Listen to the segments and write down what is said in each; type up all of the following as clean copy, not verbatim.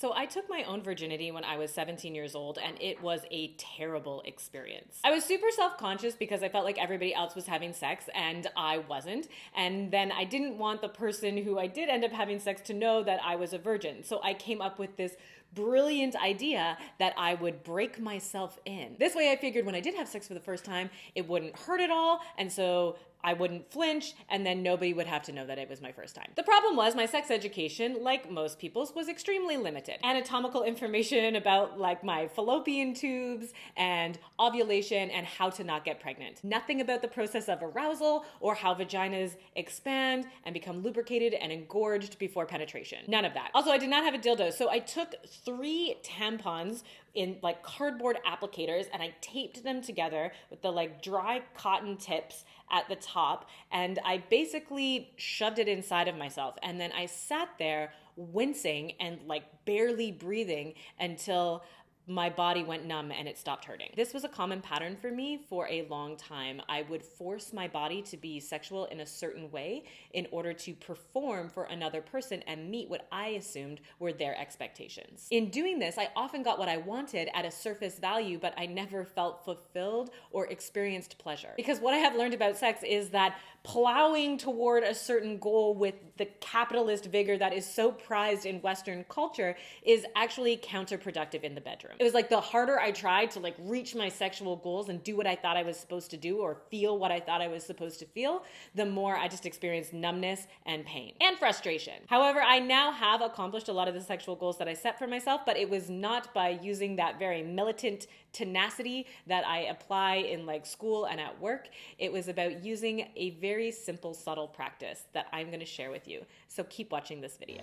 So I took my own virginity when I was 17 years old, and it was a terrible experience. I was super self-conscious because I felt like everybody else was having sex and I wasn't. And then I didn't want the person who I did end up having sex to know that I was a virgin. So I came up with this brilliant idea that I would break myself in. This way I figured when I did have sex for the first time, it wouldn't hurt at all, and so I wouldn't flinch, and then nobody would have to know that it was my first time. The problem was my sex education, like most people's, was extremely limited. Anatomical information about like my fallopian tubes and ovulation and how to not get pregnant. Nothing about the process of arousal or how vaginas expand and become lubricated and engorged before penetration. None of that. Also, I did not have a dildo, so I took 3 tampons in like cardboard applicators and I taped them together with the like dry cotton tips at the top, and I basically shoved it inside of myself, and then I sat there wincing and like barely breathing until my body went numb and it stopped hurting. This was a common pattern for me for a long time. I would force my body to be sexual in a certain way in order to perform for another person and meet what I assumed were their expectations. In doing this, I often got what I wanted at a surface value, but I never felt fulfilled or experienced pleasure. Because what I have learned about sex is that plowing toward a certain goal with the capitalist vigor that is so prized in Western culture is actually counterproductive in the bedroom. It was like the harder I tried to like reach my sexual goals and do what I thought I was supposed to do or feel what I thought I was supposed to feel, the more I just experienced numbness and pain and frustration. However, I now have accomplished a lot of the sexual goals that I set for myself, but it was not by using that very militant tenacity that I apply in like school and at work. It was about using a very simple, subtle practice that I'm going to share with you. So keep watching this video.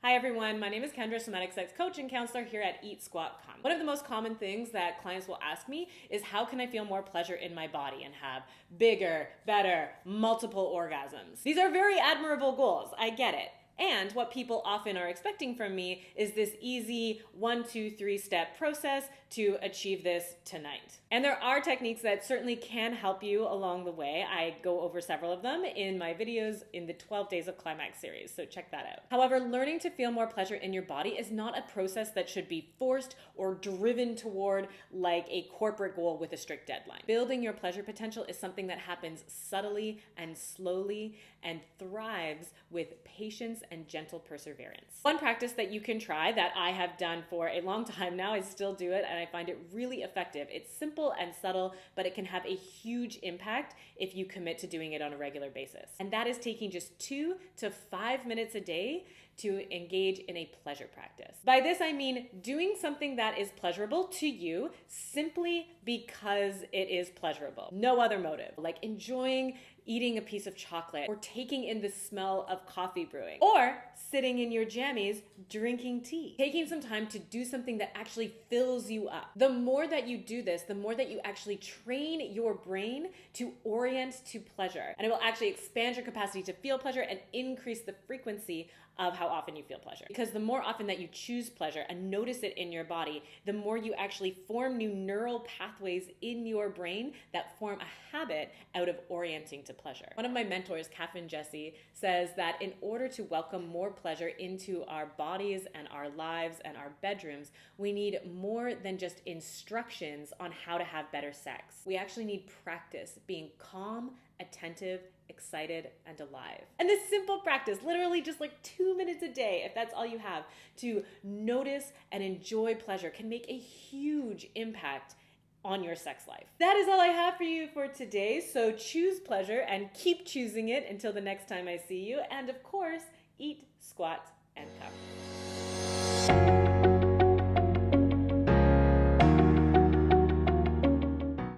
Hi everyone, my name is Kendra, Somatic Sex Coach and Counselor here at Eat, Squat, Come. One of the most common things that clients will ask me is how can I feel more pleasure in my body and have bigger, better, multiple orgasms? These are very admirable goals, I get it. And what people often are expecting from me is this easy 1, 2, 3 step process to achieve this tonight. And there are techniques that certainly can help you along the way. I go over several of them in my videos in the 12 Days of Climax series, so check that out. However, learning to feel more pleasure in your body is not a process that should be forced or driven toward like a corporate goal with a strict deadline. Building your pleasure potential is something that happens subtly and slowly and thrives with patience and gentle perseverance. One practice that you can try that I have done for a long time now, I still do it and I find it really effective. It's simple and subtle, but it can have a huge impact if you commit to doing it on a regular basis. And that is taking just 2 to 5 minutes a day to engage in a pleasure practice. By this, I mean doing something that is pleasurable to you simply because it is pleasurable. No other motive. Like enjoying eating a piece of chocolate or taking in the smell of coffee brewing or sitting in your jammies drinking tea. Taking some time to do something that actually fills you up. The more that you do this, the more that you actually train your brain to orient to pleasure. And it will actually expand your capacity to feel pleasure and increase the frequency of how often you feel pleasure. Because the more often that you choose pleasure and notice it in your body, the more you actually form new neural pathways in your brain that form a habit out of orienting to pleasure. One of my mentors, Catherine Jesse, says that in order to welcome more pleasure into our bodies and our lives and our bedrooms, we need more than just instructions on how to have better sex. We actually need practice, being calm, attentive, excited, and alive. And this simple practice, literally just like 2 minutes a day, if that's all you have, to notice and enjoy pleasure can make a huge impact on your sex life. That is all I have for you for today. So choose pleasure and keep choosing it until the next time I see you. And of course, eat, squat, and come.